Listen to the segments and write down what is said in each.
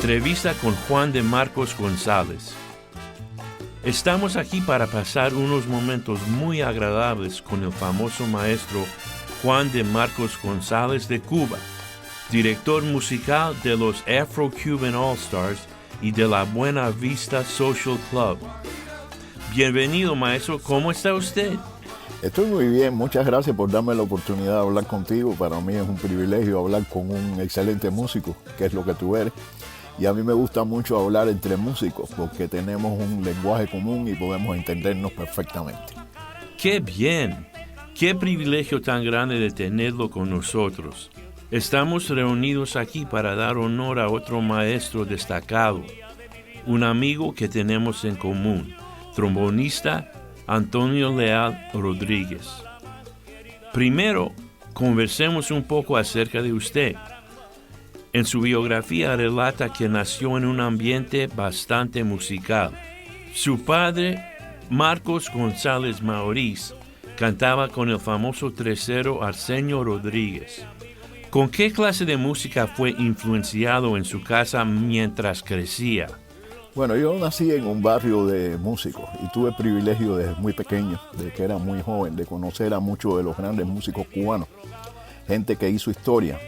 Entrevista con Juan de Marcos González. Estamos aquí para pasar unos momentos muy agradables con el famoso maestro Juan de Marcos González de Cuba, director musical de los Afro-Cuban All-Stars y de la Buena Vista Social Club. Bienvenido, maestro. ¿Cómo está usted? Estoy muy bien. Muchas gracias por darme la oportunidad de hablar contigo. Para mí es un privilegio hablar con un excelente músico, que es lo que tú eres. Y a mí me gusta mucho hablar entre músicos porque tenemos un lenguaje común y podemos entendernos perfectamente. ¡Qué bien! ¡Qué privilegio tan grande de tenerlo con nosotros! Estamos reunidos aquí para dar honor a otro maestro destacado, un amigo que tenemos en común, trombonista Antonio Leal Rodríguez. Primero, conversemos un poco acerca de usted. En su biografía relata que nació en un ambiente bastante musical. Su padre, Marcos González Mauriz, cantaba con el famoso tresero Arsenio Rodríguez. ¿Con qué clase de música fue influenciado en su casa mientras crecía? Bueno, yo nací en un barrio de músicos y tuve el privilegio desde muy pequeño, desde que era muy joven, de conocer a muchos de los grandes músicos cubanos, gente que hizo historia.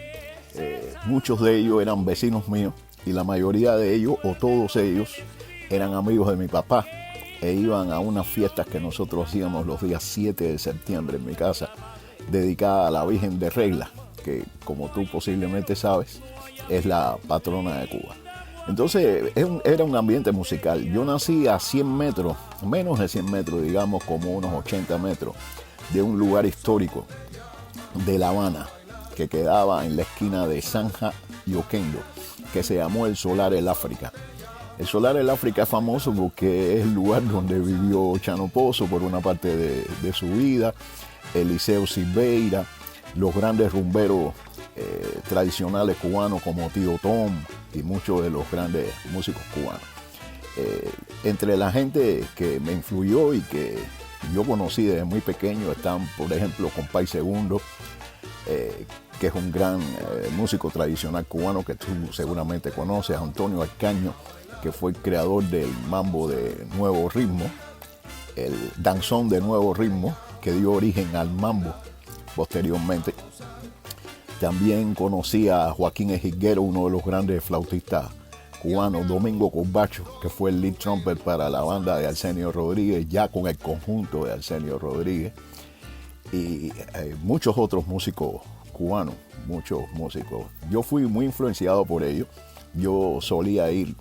Muchos de ellos eran vecinos míos y la mayoría de ellos, o todos ellos, eran amigos de mi papá e iban a unas fiestas que nosotros hacíamos los días 7 de septiembre en mi casa, dedicada a la Virgen de Regla, que como tú posiblemente sabes, es la patrona de Cuba. Entonces era un ambiente musical. Yo nací a 100 metros, menos de 100 metros, digamos como unos 80 metros, de un lugar histórico de La Habana, que quedaba en la esquina de Zanja y Oquendo, que se llamó el Solar El África. El Solar El África es famoso porque es el lugar donde vivió Chano Pozo por una parte de su vida, Eliseo Silveira, los grandes rumberos tradicionales cubanos como Tío Tom y muchos de los grandes músicos cubanos. Entre la gente que me influyó y que yo conocí desde muy pequeño están, por ejemplo, Compay Segundo, que es un gran músico tradicional cubano que tú seguramente conoces, Antonio Arcaño, que fue el creador del mambo de nuevo ritmo, el danzón de nuevo ritmo, que dio origen al mambo posteriormente. También conocí a Joaquín Ejiguero, uno de los grandes flautistas cubanos, Domingo Corbacho, que fue el lead trumpet para la banda de Arsenio Rodríguez, ya con el conjunto de Arsenio Rodríguez, y muchos otros músicos cubanos, muchos músicos. Yo fui muy influenciado por ellos. Yo solía ir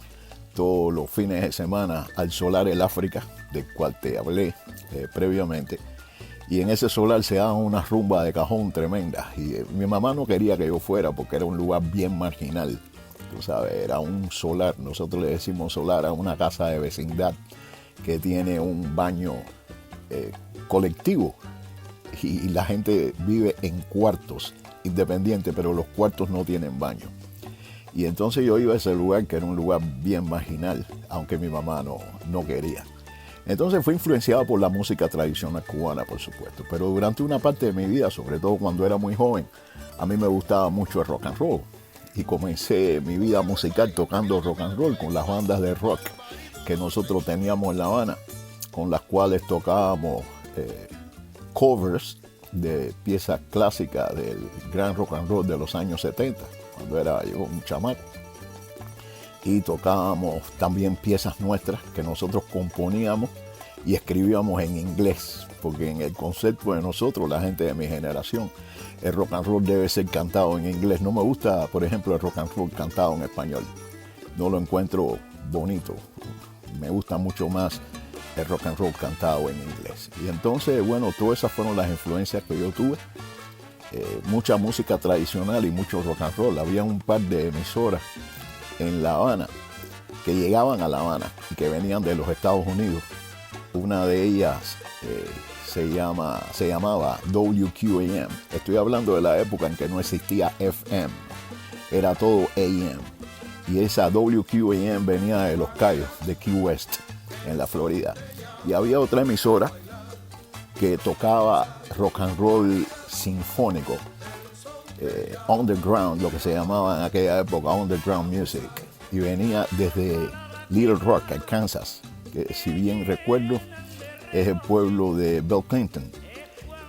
todos los fines de semana al Solar El África, del cual te hablé previamente. Y en ese solar se daban una rumba de cajón tremenda. Y mi mamá no quería que yo fuera porque era un lugar bien marginal. Tú sabes, era un solar, nosotros le decimos solar a una casa de vecindad que tiene un baño colectivo. Y la gente vive en cuartos independientes, pero los cuartos no tienen baño. Y entonces yo iba a ese lugar que era un lugar bien marginal, aunque mi mamá no quería. Entonces fui influenciado por la música tradicional cubana, por supuesto, pero durante una parte de mi vida, sobre todo cuando era muy joven, a mí me gustaba mucho el rock and roll. Y comencé mi vida musical tocando rock and roll con las bandas de rock que nosotros teníamos en La Habana, con las cuales tocábamos covers de piezas clásicas del gran rock and roll de los años 70, cuando era yo un chamaco. Y tocábamos también piezas nuestras que nosotros componíamos y escribíamos en inglés, porque en el concepto de nosotros, la gente de mi generación, el rock and roll debe ser cantado en inglés. No me gusta, por ejemplo, el rock and roll cantado en español. No lo encuentro bonito. Me gusta mucho más el rock and roll cantado en inglés. Y entonces, bueno, todas esas fueron las influencias que yo tuve. Mucha música tradicional y mucho rock and roll. Había un par de emisoras en La Habana que llegaban a La Habana y que venían de los Estados Unidos. Una de ellas se llamaba WQAM. Estoy hablando de la época en que no existía FM, era todo AM. Y esa WQAM venía de Los Cayos, de Key West, en la Florida. Y había otra emisora que tocaba rock and roll sinfónico, underground, lo que se llamaba en aquella época underground music, y venía desde Little Rock, Arkansas, que si bien recuerdo es el pueblo de Bill Clinton.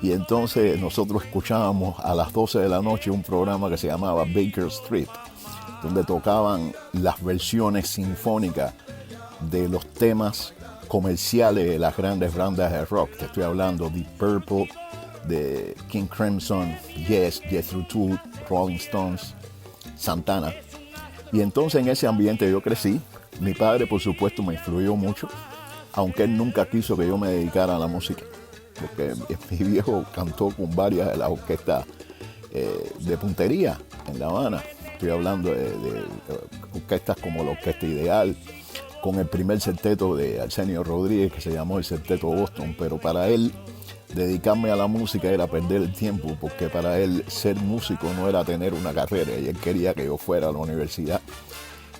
Y entonces nosotros escuchábamos a las 12 de la noche un programa que se llamaba Baker Street, donde tocaban las versiones sinfónicas de los temas comerciales de las grandes bandas de rock. Te estoy hablando de Purple, de King Crimson, Yes, Jethro Tull, Rolling Stones, Santana. Y entonces en ese ambiente yo crecí. Mi padre, por supuesto, me influyó mucho, aunque él nunca quiso que yo me dedicara a la música, porque mi viejo cantó con varias de las orquestas de puntería en La Habana. Estoy hablando de orquestas como la Orquesta Ideal, con el primer septeto de Arsenio Rodríguez, que se llamó el Septeto Boston, pero para él dedicarme a la música era perder el tiempo, porque para él ser músico no era tener una carrera, y él quería que yo fuera a la universidad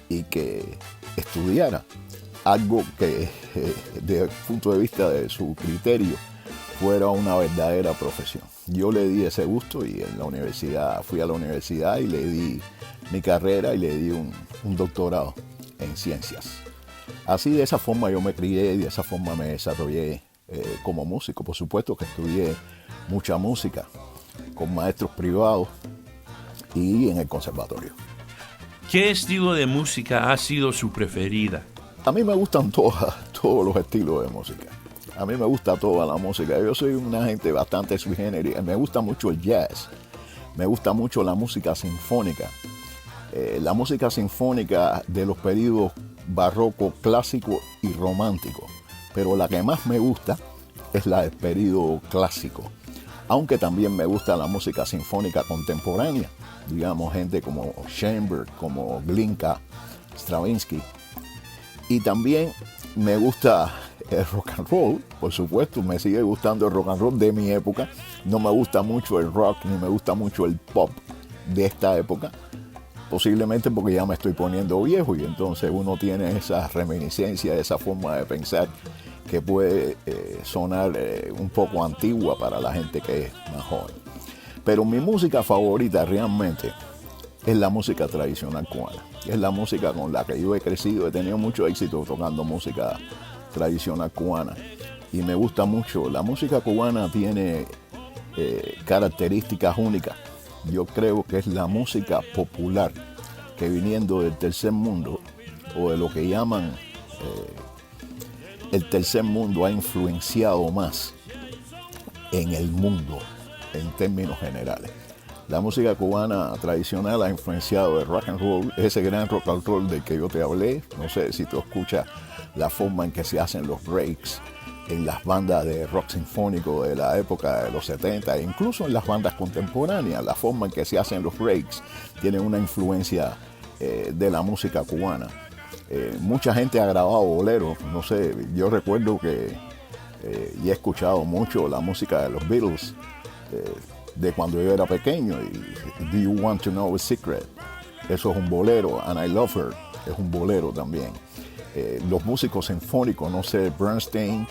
y que estudiara algo que desde el punto de vista de su criterio fuera una verdadera profesión. Yo le di ese gusto y en la universidad, fui a la universidad y le di mi carrera y le di un doctorado en ciencias. Así, de esa forma yo me crié y de esa forma me desarrollé como músico. Por supuesto que estudié mucha música con maestros privados y en el conservatorio. ¿Qué estilo de música ha sido su preferida? A mí me gustan todos los estilos de música. A mí me gusta toda la música. Yo soy una gente bastante sui generis. Me gusta mucho el jazz. Me gusta mucho la música sinfónica. La música sinfónica de los periodos barroco, clásico y romántico. Pero la que más me gusta es la del periodo clásico. Aunque también me gusta la música sinfónica contemporánea. Digamos, gente como Schoenberg, como Glinka, Stravinsky. Y también me gusta el rock and roll, por supuesto, me sigue gustando el rock and roll de mi época. No me gusta mucho el rock, ni me gusta mucho el pop de esta época. Posiblemente porque ya me estoy poniendo viejo y entonces uno tiene esa reminiscencia, esa forma de pensar que puede sonar un poco antigua para la gente que es más joven. Pero mi música favorita realmente es la música tradicional cubana. Es la música con la que yo he crecido, he tenido mucho éxito tocando música tradicional cubana. Y me gusta mucho. La música cubana tiene características únicas. Yo creo que es la música popular que, viniendo del tercer mundo, o de lo que llaman el tercer mundo, ha influenciado más en el mundo en términos generales. La música cubana tradicional ha influenciado el rock and roll, ese gran rock and roll del que yo te hablé. No sé si tú escuchas la forma en que se hacen los breaks en las bandas de rock sinfónico de la época de los 70, e incluso en las bandas contemporáneas. La forma en que se hacen los breaks tiene una influencia de la música cubana. Mucha gente ha grabado boleros, no sé, yo recuerdo que y he escuchado mucho la música de los Beatles de cuando yo era pequeño. Y Do You Want to Know a Secret? Eso es un bolero. And I Love Her es un bolero también. Los músicos sinfónicos, no sé, Bernstein,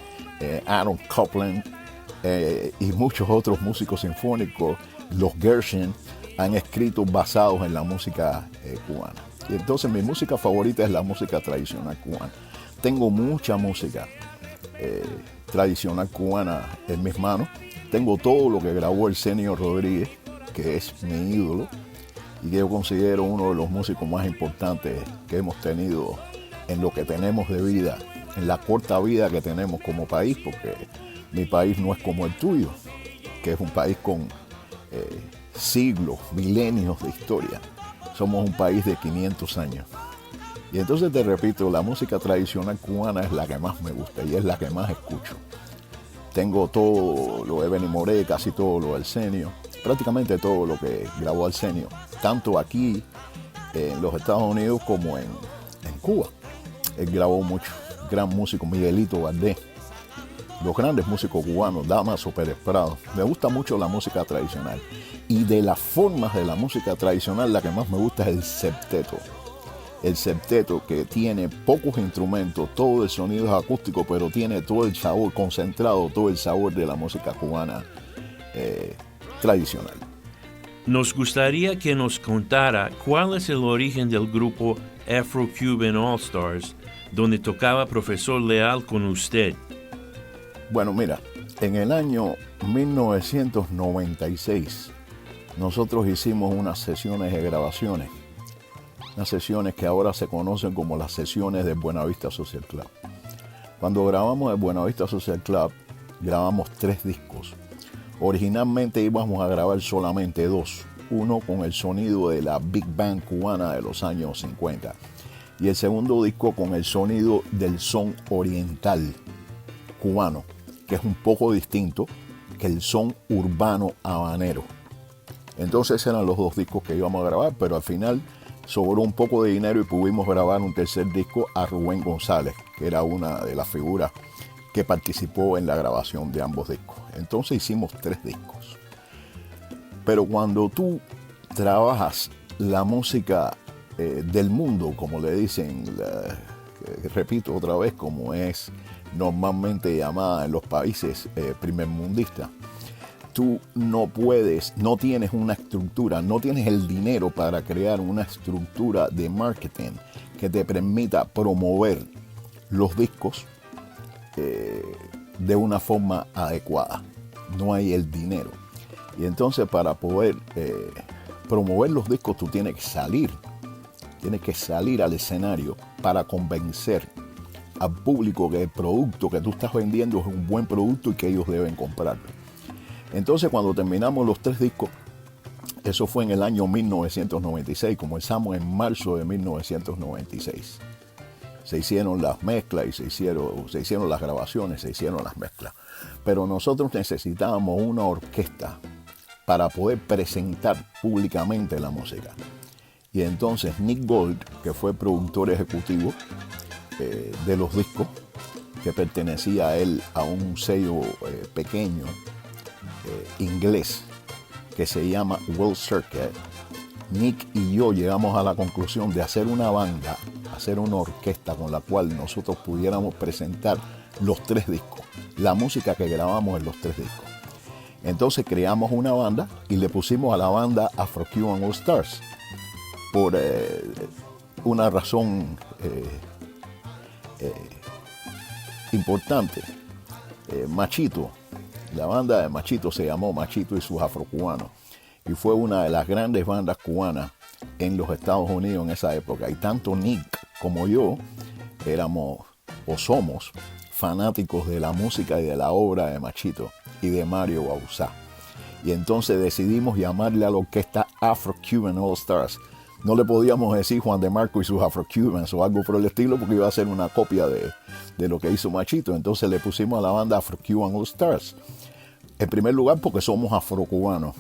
Aaron Copland y muchos otros músicos sinfónicos, los Gershwin, han escrito basados en la música cubana. Y entonces mi música favorita es la música tradicional cubana. Tengo mucha música tradicional cubana en mis manos. Tengo todo lo que grabó Arsenio Rodríguez, que es mi ídolo y que yo considero uno de los músicos más importantes que hemos tenido en lo que tenemos de vida, en la corta vida que tenemos como país, porque mi país no es como el tuyo, que es un país con siglos, milenios de historia. Somos un país de 500 años. Y entonces te repito, la música tradicional cubana es la que más me gusta y es la que más escucho. Tengo todo lo de Benny Moré, casi todo lo de Arsenio, prácticamente todo lo que grabó Arsenio, tanto aquí en los Estados Unidos como en Cuba. Él grabó mucho, gran músico, Miguelito Valdés, los grandes músicos cubanos, Damaso Pérez Prado. Me gusta mucho la música tradicional. Y de las formas de la música tradicional, la que más me gusta es el septeto. El septeto, que tiene pocos instrumentos, todo el sonido es acústico, pero tiene todo el sabor concentrado, todo el sabor de la música cubana tradicional. Nos gustaría que nos contara cuál es el origen del grupo Afro-Cuban All-Stars, donde tocaba Profesor Leal con usted? Bueno, mira, en el año 1996 nosotros hicimos unas sesiones de grabaciones, unas sesiones que ahora se conocen como las sesiones de Buenavista Social Club. Cuando grabamos el Buenavista Social Club, grabamos 3 discos. Originalmente íbamos a grabar solamente 2, uno con el sonido de la Big Band cubana de los años 50 y el segundo disco con el sonido del son oriental cubano, que es un poco distinto que el son urbano habanero. Entonces eran los 2 discos que íbamos a grabar, pero al final sobró un poco de dinero y pudimos grabar un tercer disco a Rubén González, que era una de las figuras que participó en la grabación de ambos discos. Entonces hicimos 3 discos. Pero cuando tú trabajas la música del mundo, como le dicen, repito otra vez, como es normalmente llamada en los países primermundistas, tú no puedes, no tienes una estructura, no tienes el dinero para crear una estructura de marketing que te permita promover los discos de una forma adecuada. No hay el dinero. Y entonces para poder promover los discos tú tienes que salir al escenario para convencer al público que el producto que tú estás vendiendo es un buen producto y que ellos deben comprarlo. Entonces cuando terminamos los 3 discos, eso fue en el año 1996, comenzamos en marzo de 1996. Se hicieron las mezclas y se hicieron las grabaciones, se hicieron las mezclas. Pero nosotros necesitábamos una orquesta para poder presentar públicamente la música. Y entonces Nick Gold, que fue productor ejecutivo de los discos, que pertenecía a él a un sello pequeño inglés que se llama World Circuit, Nick y yo llegamos a la conclusión de hacer una banda, hacer una orquesta con la cual nosotros pudiéramos presentar los 3 discos, la música que grabamos en los 3 discos. Entonces creamos una banda y le pusimos a la banda Afro-Cuban All Stars por una razón importante. Machito, la banda de Machito se llamó Machito y sus Afrocubanos y fue una de las grandes bandas cubanas en los Estados Unidos en esa época. Y tanto Nick como yo éramos o somos fanáticos de la música y de la obra de Machito y de Mario Bauzá. Y entonces decidimos llamarle a la orquesta Afro-Cuban All Stars. No le podíamos decir Juan de Marco y sus Afro-Cubans o algo por el estilo porque iba a ser una copia de lo que hizo Machito. Entonces le pusimos a la banda Afro-Cuban All Stars. En primer lugar porque somos afrocubanos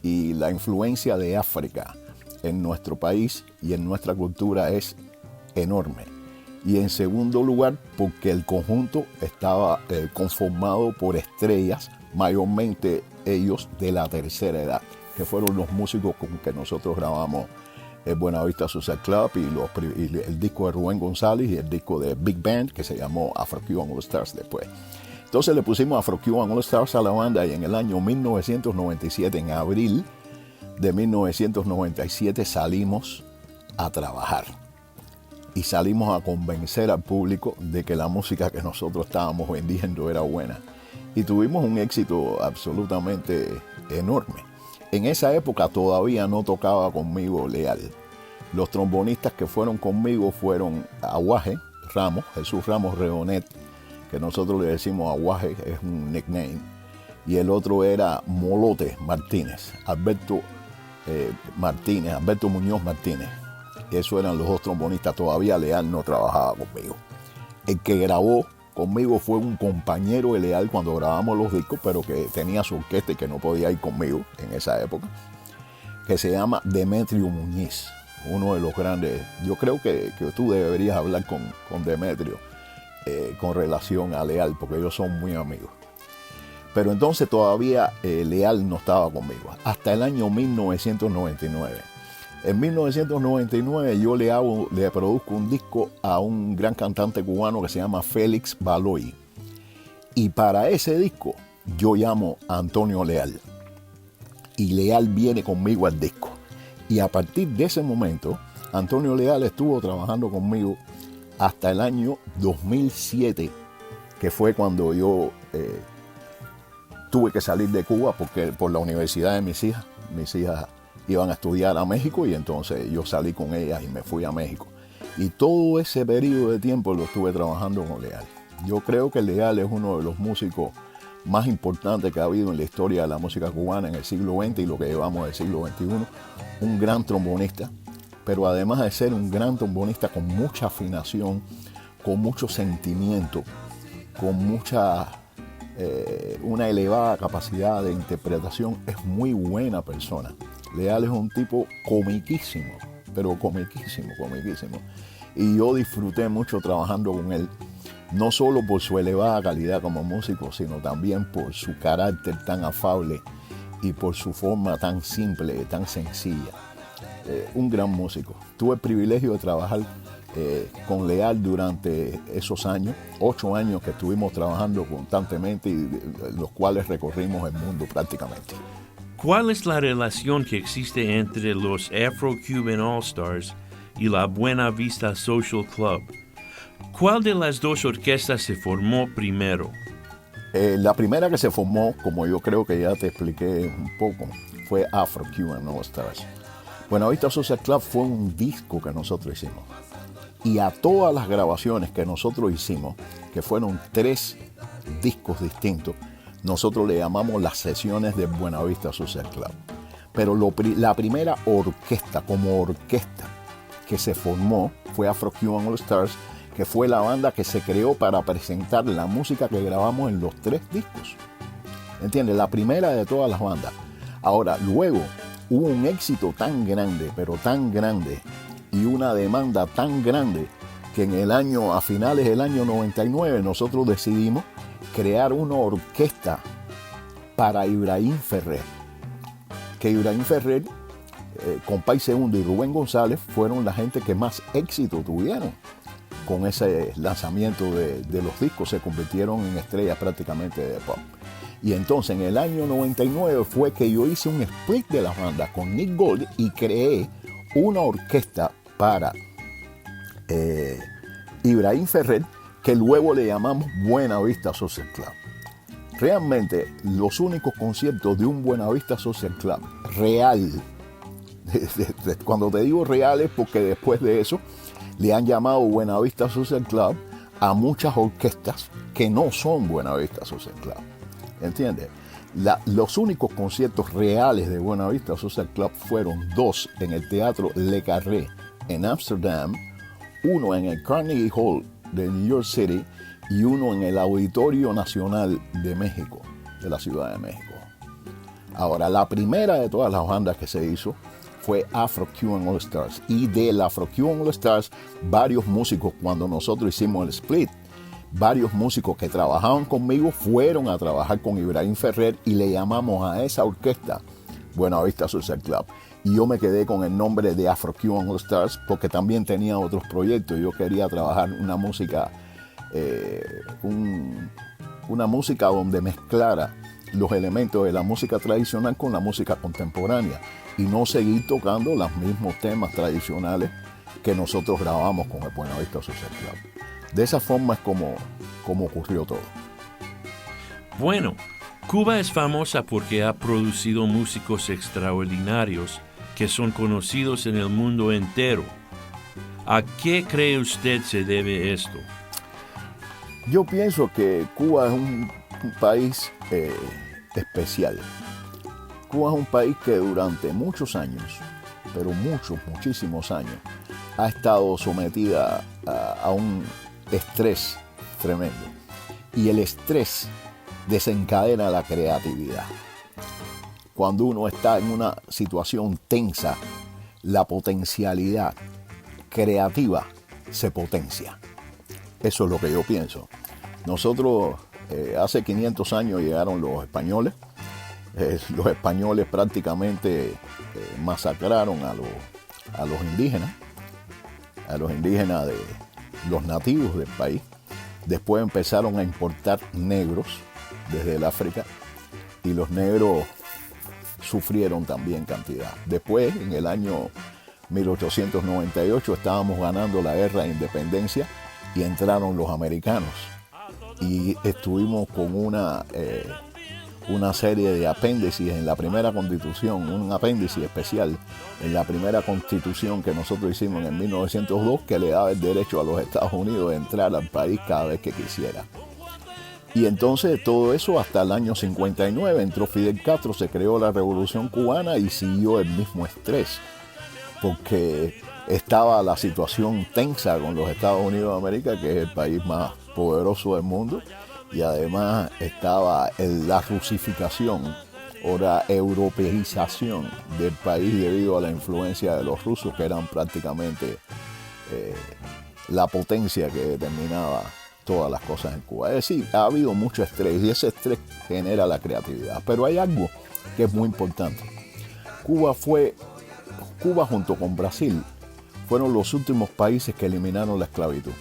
y la influencia de África en nuestro país y en nuestra cultura es enorme. Y en segundo lugar porque el conjunto estaba conformado por estrellas, mayormente ellos de la tercera edad, que fueron los músicos con que nosotros grabamos el Buenavista Social Club y el disco de Rubén González y el disco de Big Band que se llamó Afro-Cuban All Stars después. Entonces le pusimos Afro-Cuban All Stars a la banda y en el año 1997, en abril de 1997, salimos a trabajar. Y salimos a convencer al público de que la música que nosotros estábamos vendiendo era buena. Y tuvimos un éxito absolutamente enorme. En esa época todavía no tocaba conmigo Leal. Los trombonistas que fueron conmigo fueron Aguaje Ramos, Jesús Ramos Reonet, que nosotros le decimos Aguaje, es un nickname. Y el otro era Molote Martínez, Alberto Muñoz Martínez. Esos eran los 2 trombonistas. Todavía Leal no trabajaba conmigo. El que grabó conmigo fue un compañero de Leal cuando grabamos los discos, pero que tenía su orquesta y que no podía ir conmigo en esa época, que se llama Demetrio Muñiz, uno de los grandes. Yo creo que tú deberías hablar con Demetrio con relación a Leal, porque ellos son muy amigos. Pero entonces todavía Leal no estaba conmigo, hasta el año 1999. En 1999 yo le produzco un disco a un gran cantante cubano que se llama Félix Baloy. Y para ese disco yo llamo a Antonio Leal. Y Leal viene conmigo al disco. Y a partir de ese momento, Antonio Leal estuvo trabajando conmigo hasta el año 2007, que fue cuando yo tuve que salir de Cuba por la universidad de mis hijas. Mis hijas iban a estudiar a México y entonces yo salí con ellas y me fui a México. Y todo ese periodo de tiempo lo estuve trabajando con Leal. Yo creo que Leal es uno de los músicos más importantes que ha habido en la historia de la música cubana en el siglo XX y lo que llevamos del siglo XXI. Un gran trombonista, pero además de ser un gran trombonista con mucha afinación, con mucho sentimiento, con una elevada capacidad de interpretación, es muy buena persona. Leal es un tipo comiquísimo, pero comiquísimo. Y yo disfruté mucho trabajando con él, no solo por su elevada calidad como músico, sino también por su carácter tan afable y por su forma tan simple, tan sencilla. Un gran músico. Tuve el privilegio de trabajar con Leal durante esos años, 8 años que estuvimos trabajando constantemente y los cuales recorrimos el mundo prácticamente. ¿Cuál es la relación que existe entre los Afro-Cuban All-Stars y la Buena Vista Social Club? ¿Cuál de las dos orquestas se formó primero? La primera que se formó, como yo creo que ya te expliqué un poco, fue Afro-Cuban All-Stars. Buena Vista Social Club fue un disco que nosotros hicimos. Y a todas las grabaciones que nosotros hicimos, que fueron 3 discos distintos, nosotros le llamamos las sesiones de Buena Vista Social Club. Pero la primera orquesta, como orquesta, que se formó fue Afro-Cuban All Stars, que fue la banda que se creó para presentar la música que grabamos en los 3 discos. ¿Entiendes? La primera de todas las bandas. Ahora, luego hubo un éxito tan grande, pero tan grande, y una demanda tan grande, que a finales del año 99 nosotros decidimos crear una orquesta para Ibrahim Ferrer. Que Ibrahim Ferrer, Compay Segundo y Rubén González fueron la gente que más éxito tuvieron con ese lanzamiento de los discos. Se convirtieron en estrellas prácticamente de pop. Y entonces en el año 99 fue que yo hice un split de las bandas con Nick Gold y creé una orquesta para Ibrahim Ferrer, que luego le llamamos Buena Vista Social Club. Realmente los únicos conciertos de un Buena Vista Social Club real, cuando te digo real es porque después de eso le han llamado Buena Vista Social Club a muchas orquestas que no son Buena Vista Social Club. ¿Entiendes? Los únicos conciertos reales de Buena Vista Social Club fueron 2 en el Teatro Le Carré en Ámsterdam, uno en el Carnegie Hall de New York City y uno en el Auditorio Nacional de México, de la Ciudad de México. Ahora, la primera de todas las bandas que se hizo fue Afro-Cuban All Stars, y del Afro-Cuban All Stars varios músicos, cuando nosotros hicimos el split, varios músicos que trabajaban conmigo fueron a trabajar con Ibrahim Ferrer y le llamamos a esa orquesta Buena Vista Social Club. Y yo me quedé con el nombre de Afro-Cuban All Stars porque también tenía otros proyectos. Yo quería trabajar una música donde mezclara los elementos de la música tradicional con la música contemporánea y no seguir tocando los mismos temas tradicionales que nosotros grabamos con el Buena Vista Social Club. De esa forma es como ocurrió todo. Bueno, Cuba es famosa porque ha producido músicos extraordinarios que son conocidos en el mundo entero. ¿A qué cree usted se debe esto? Yo pienso que Cuba es un país especial. Cuba es un país que durante muchos años, pero muchísimos años, ha estado sometida a un estrés tremendo. Y el estrés desencadena la creatividad. Cuando uno está en una situación tensa, la potencialidad creativa se potencia. Eso es lo que yo pienso. Nosotros, hace 500 años llegaron los españoles. Los españoles prácticamente masacraron a los indígenas de los nativos del país. Después empezaron a importar negros desde el África y los negros sufrieron también cantidad. Después, en el año 1898 estábamos ganando la guerra de independencia y entraron los americanos. Y estuvimos con una serie de apéndices en la primera constitución, un apéndice especial en la primera constitución que nosotros hicimos en 1902, que le daba el derecho a los Estados Unidos de entrar al país cada vez que quisiera. Y entonces todo eso hasta el año 59, entró Fidel Castro, se creó la Revolución Cubana y siguió el mismo estrés, porque estaba la situación tensa con los Estados Unidos de América, que es el país más poderoso del mundo, y además estaba la rusificación o la europeización del país debido a la influencia de los rusos, que eran prácticamente la potencia que determinaba todas las cosas en Cuba. Es decir, ha habido mucho estrés y ese estrés genera la creatividad. Pero hay algo que es muy importante. Cuba junto con Brasil fueron los últimos países que eliminaron la esclavitud.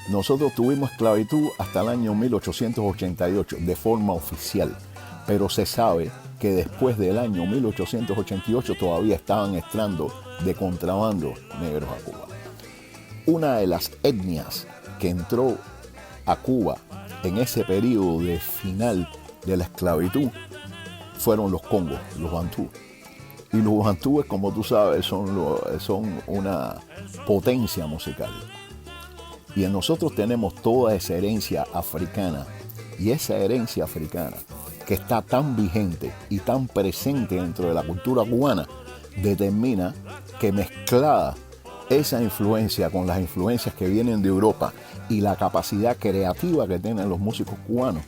Nosotros tuvimos esclavitud hasta el año 1888 de forma oficial, pero se sabe que después del año 1888 todavía estaban entrando de contrabando negros a Cuba. Una de las etnias que entró a Cuba en ese periodo de final de la esclavitud fueron los congos, los bantú. Y los bantúes, como tú sabes, son una potencia musical. Y nosotros tenemos toda esa herencia africana. Y esa herencia africana, que está tan vigente y tan presente dentro de la cultura cubana, determina que mezclada esa influencia con las influencias que vienen de Europa y la capacidad creativa que tienen los músicos cubanos,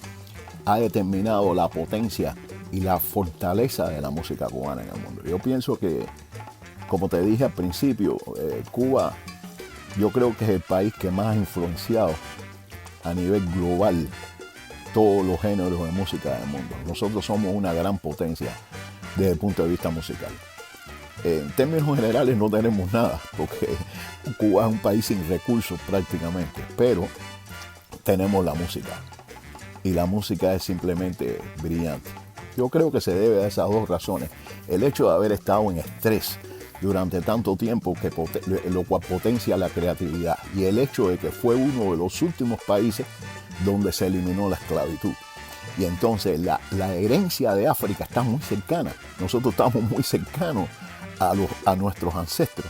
ha determinado la potencia y la fortaleza de la música cubana en el mundo. Yo pienso que, como te dije al principio, Cuba, yo creo que es el país que más ha influenciado a nivel global todos los géneros de música del mundo. Nosotros somos una gran potencia desde el punto de vista musical. En términos generales no tenemos nada, porque Cuba es un país sin recursos prácticamente, pero tenemos la música. Y la música es simplemente brillante. Yo creo que se debe a esas dos razones. El hecho de haber estado en estrés durante tanto tiempo, lo cual potencia la creatividad, y el hecho de que fue uno de los últimos países donde se eliminó la esclavitud. Y entonces la herencia de África está muy cercana. Nosotros estamos muy cercanos a nuestros ancestros.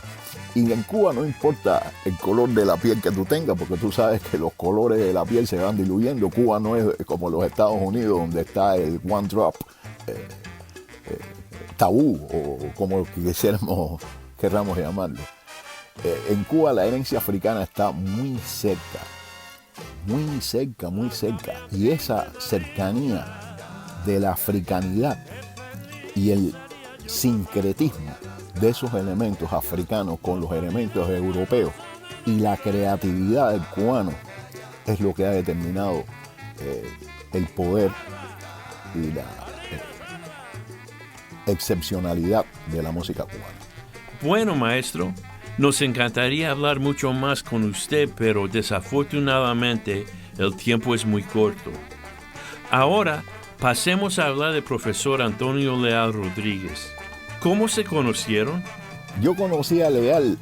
Y en Cuba no importa el color de la piel que tú tengas, porque tú sabes que los colores de la piel se van diluyendo. Cuba no es como los Estados Unidos, donde está el one drop tabú, o como querramos llamarlo. En Cuba la herencia africana está muy cerca, muy cerca, muy cerca. Y esa cercanía de la africanidad y el sincretismo de esos elementos africanos con los elementos europeos y la creatividad del cubano es lo que ha determinado el poder y la excepcionalidad de la música cubana. Bueno, maestro, nos encantaría hablar mucho más con usted, pero desafortunadamente el tiempo es muy corto. Ahora pasemos a hablar del profesor Antonio Leal Rodríguez. ¿Cómo se conocieron? Yo conocí a Leal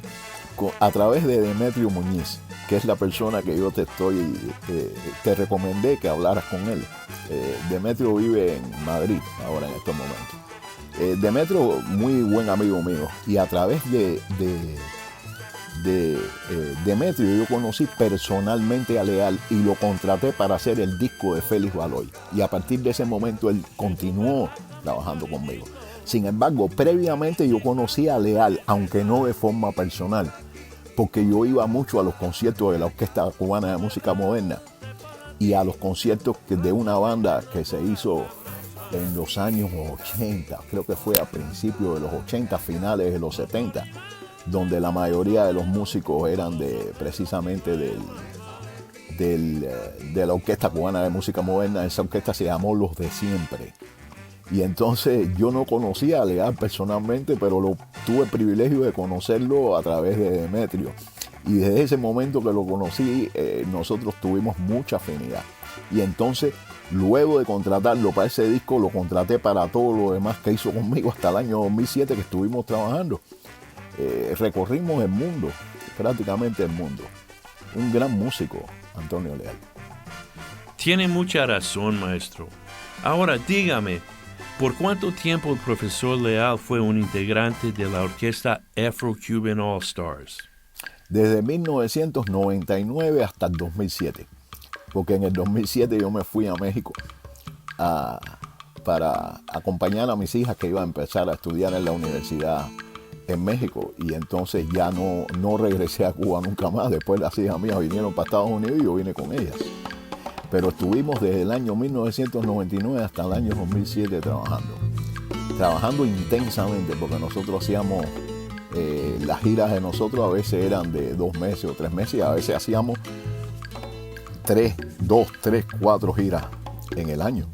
a través de Demetrio Muñiz, que es la persona que yo te recomendé que hablaras con él. Demetrio vive en Madrid ahora en estos momentos. Demetrio, muy buen amigo mío, y a través de Demetrio yo conocí personalmente a Leal y lo contraté para hacer el disco de Félix Baloy, y a partir de ese momento él continuó trabajando conmigo. Sin embargo, previamente yo conocí a Leal, aunque no de forma personal, porque yo iba mucho a los conciertos de la Orquesta Cubana de Música Moderna y a los conciertos de una banda que se hizo en los años 80, creo que fue a principios de los 80, finales de los 70, donde la mayoría de los músicos eran precisamente de la Orquesta Cubana de Música Moderna. Esa orquesta se llamó Los de Siempre. Y entonces yo no conocía a Leal personalmente, pero tuve el privilegio de conocerlo a través de Demetrio. Y desde ese momento que lo conocí, nosotros tuvimos mucha afinidad. Y entonces, luego de contratarlo para ese disco, lo contraté para todo lo demás que hizo conmigo hasta el año 2007 que estuvimos trabajando. Recorrimos el mundo, prácticamente el mundo. Un gran músico, Antonio Leal. Tiene mucha razón, maestro. Ahora dígame, ¿por cuánto tiempo el profesor Leal fue un integrante de la orquesta Afro-Cuban All Stars? Desde 1999 hasta el 2007, porque en el 2007 yo me fui a México para acompañar a mis hijas que iban a empezar a estudiar en la universidad en México, y entonces ya no regresé a Cuba nunca más. Después las hijas mías vinieron para Estados Unidos y yo vine con ellas. Pero estuvimos desde el año 1999 hasta el año 2007 trabajando intensamente, porque nosotros hacíamos las giras de nosotros a veces eran de 2 meses o 3 meses, y a veces hacíamos 2, 3, 4 giras en el año.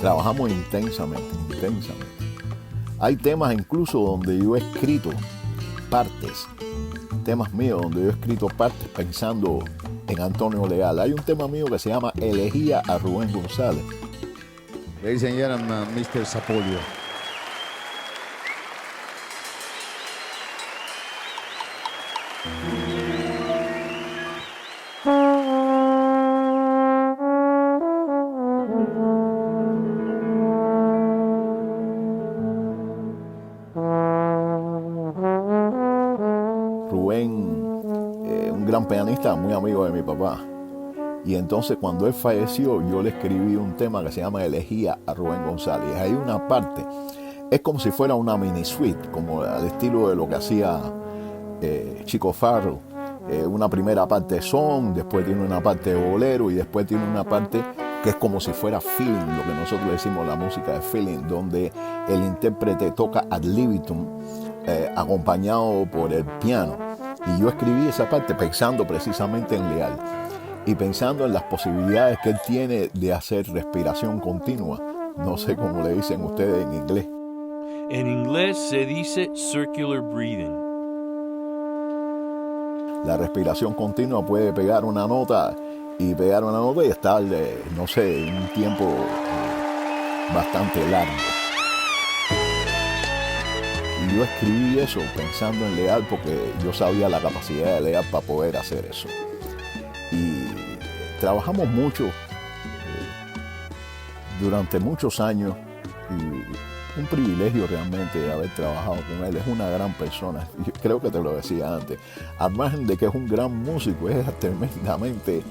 Trabajamos intensamente. Hay temas incluso donde yo he escrito partes, temas míos donde yo he escrito partes pensando en Antonio Leal. Hay un tema mío que se llama Elegía a Rubén González. Ladies and gentlemen, Mr. Sapolio. Rubén, un gran pianista, muy amigo de mi papá. Y entonces cuando él falleció, yo le escribí un tema que se llama Elegía a Rubén González. Hay una parte, es como si fuera una mini suite, como al estilo de lo que hacía Chico Farro. Una primera parte de son, después tiene una parte de bolero y después tiene una parte que es como si fuera feeling, lo que nosotros decimos la música de feeling, donde el intérprete toca ad libitum, acompañado por el piano. Y yo escribí esa parte pensando precisamente en Leal y pensando en las posibilidades que él tiene de hacer respiración continua. No sé cómo le dicen ustedes en inglés. En inglés se dice circular breathing. La respiración continua puede pegar una nota y estar, no sé, un tiempo bastante largo. Y yo escribí eso pensando en Leal porque yo sabía la capacidad de Leal para poder hacer eso. Y trabajamos mucho durante muchos años y un privilegio realmente haber trabajado con él. Es una gran persona, yo creo que te lo decía antes. Al margen de que es un gran músico, es tremendamente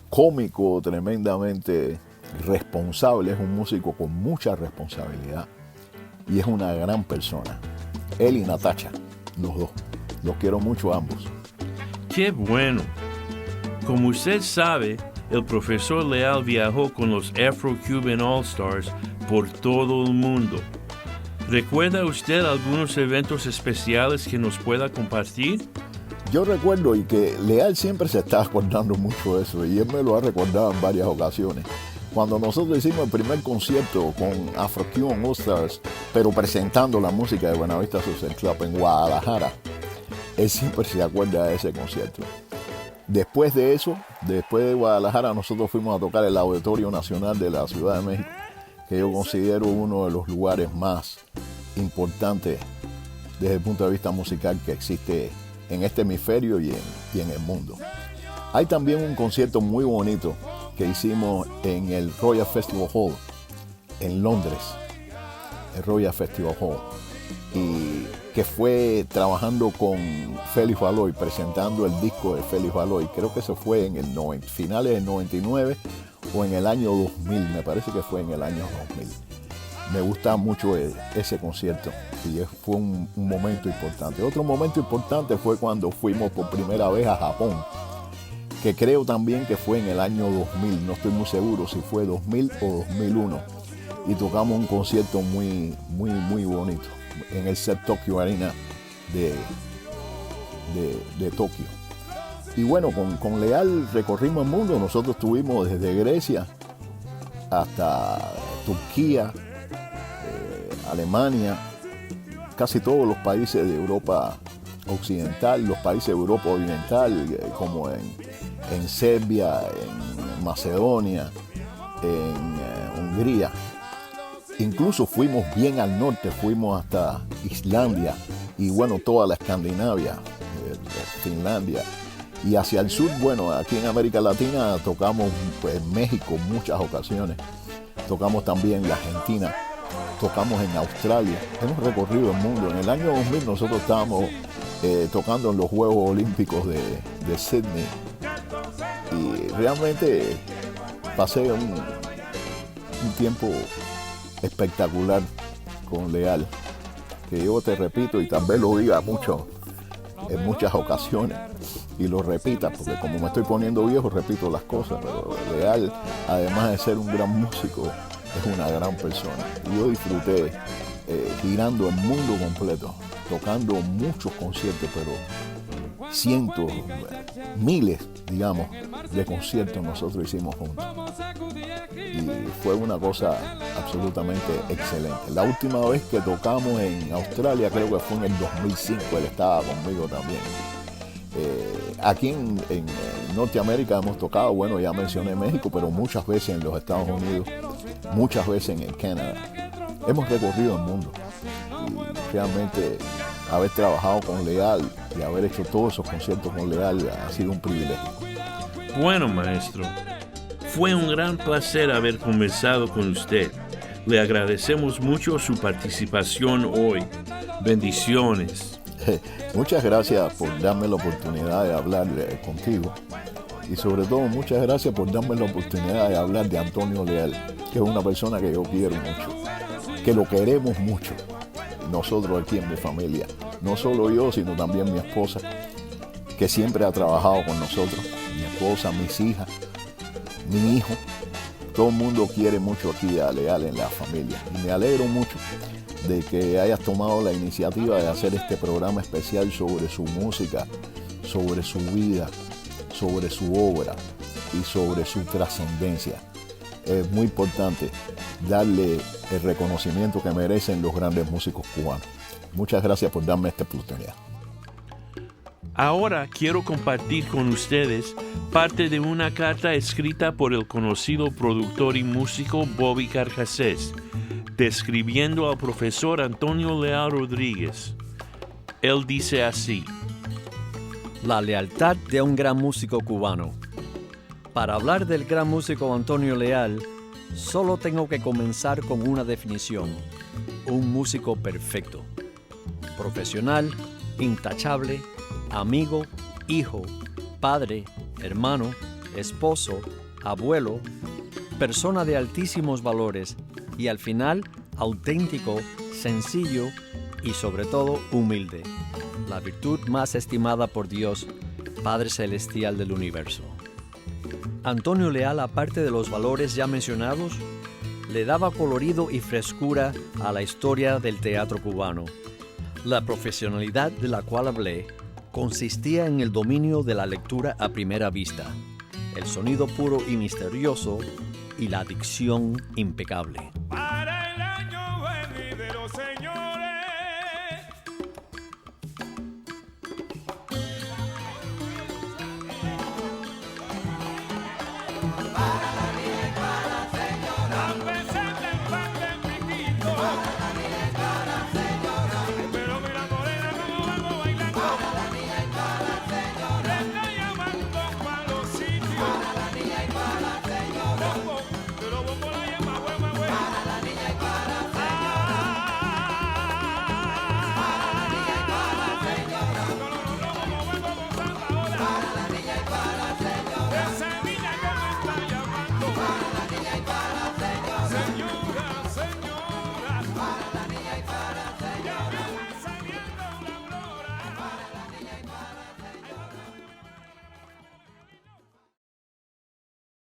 cómico, tremendamente responsable. Es un músico con mucha responsabilidad y es una gran persona. Él y Natacha, los dos. Los quiero mucho a ambos. ¡Qué bueno! Como usted sabe, el profesor Leal viajó con los Afro-Cuban All Stars por todo el mundo. ¿Recuerda usted algunos eventos especiales que nos pueda compartir? Yo recuerdo, y que Leal siempre se está acordando mucho de eso, y él me lo ha recordado en varias ocasiones. Cuando nosotros hicimos el primer concierto con Afro-Cuban All Stars, pero presentando la música de Buenavista Social Club en Guadalajara, él siempre se acuerda de ese concierto. Después de eso, después de Guadalajara, nosotros fuimos a tocar el Auditorio Nacional de la Ciudad de México, que yo considero uno de los lugares más importantes desde el punto de vista musical que existe en este hemisferio y en el mundo. Hay también un concierto muy bonito que hicimos en el Royal Festival Hall en Londres, el Royal Festival Hall, y que fue trabajando con Félix Valois, presentando el disco de Félix Valois. Creo que eso fue en el finales del 99 o en el año 2000, me parece que fue en el año 2000. Me gusta mucho ese concierto y fue un momento importante. Otro momento importante fue cuando fuimos por primera vez a Japón, que creo también que fue en el año 2000, no estoy muy seguro si fue 2000 o 2001, y tocamos un concierto muy bonito en el Set Tokyo Arena de Tokio. Y bueno, con Leal recorrimos el mundo. Nosotros estuvimos desde Grecia hasta Turquía, Alemania, casi todos los países de Europa Occidental, los países de Europa Oriental, como en Serbia, en Macedonia, en Hungría. Incluso fuimos bien al norte, fuimos hasta Islandia y bueno, toda la Escandinavia, Finlandia. Y hacia el sur, bueno, aquí en América Latina tocamos en México muchas ocasiones. Tocamos también en la Argentina, tocamos en Australia. Hemos recorrido el mundo. En el año 2000 nosotros estábamos tocando en los Juegos Olímpicos de Sydney. Y realmente pasé un tiempo espectacular con Leal, que yo te repito y tal vez lo diga mucho en muchas ocasiones y lo repita, porque como me estoy poniendo viejo repito las cosas, pero Leal, además de ser un gran músico, es una gran persona. Y yo disfruté girando el mundo completo, tocando muchos conciertos, pero cientos, miles, digamos, de conciertos nosotros hicimos juntos. Y fue una cosa absolutamente excelente. La última vez que tocamos en Australia creo que fue en el 2005, él estaba conmigo también. Aquí en Norteamérica hemos tocado, bueno, ya mencioné México, pero muchas veces en los Estados Unidos, muchas veces en Canadá. Hemos recorrido el mundo y realmente haber trabajado con Leal y haber hecho todos esos conciertos con Leal ha sido un privilegio. Bueno, maestro, fue un gran placer haber conversado con usted. Le agradecemos mucho su participación hoy. Bendiciones. Muchas gracias por darme la oportunidad de hablar contigo. Y sobre todo, muchas gracias por darme la oportunidad de hablar de Antonio Leal, que es una persona que yo quiero mucho, que lo queremos mucho. Nosotros aquí en mi familia, no solo yo, sino también mi esposa, que siempre ha trabajado con nosotros, mi esposa, mis hijas, mi hijo. Todo el mundo quiere mucho aquí a Leal en la familia y me alegro mucho de que hayas tomado la iniciativa de hacer este programa especial sobre su música, sobre su vida, sobre su obra y sobre su trascendencia. Es muy importante darle el reconocimiento que merecen los grandes músicos cubanos. Muchas gracias por darme esta oportunidad. Ahora quiero compartir con ustedes parte de una carta escrita por el conocido productor y músico Bobby Carcassés, describiendo al profesor Antonio Leal Rodríguez. Él dice así: La lealtad de un gran músico cubano. Para hablar del gran músico Antonio Leal, solo tengo que comenzar con una definición: un músico perfecto, profesional, intachable, amigo, hijo, padre, hermano, esposo, abuelo, persona de altísimos valores y al final auténtico, sencillo y sobre todo humilde, la virtud más estimada por Dios, Padre Celestial del universo. Antonio Leal, aparte de los valores ya mencionados, le daba colorido y frescura a la historia del teatro cubano. La profesionalidad de la cual hablé consistía en el dominio de la lectura a primera vista, el sonido puro y misterioso y la dicción impecable.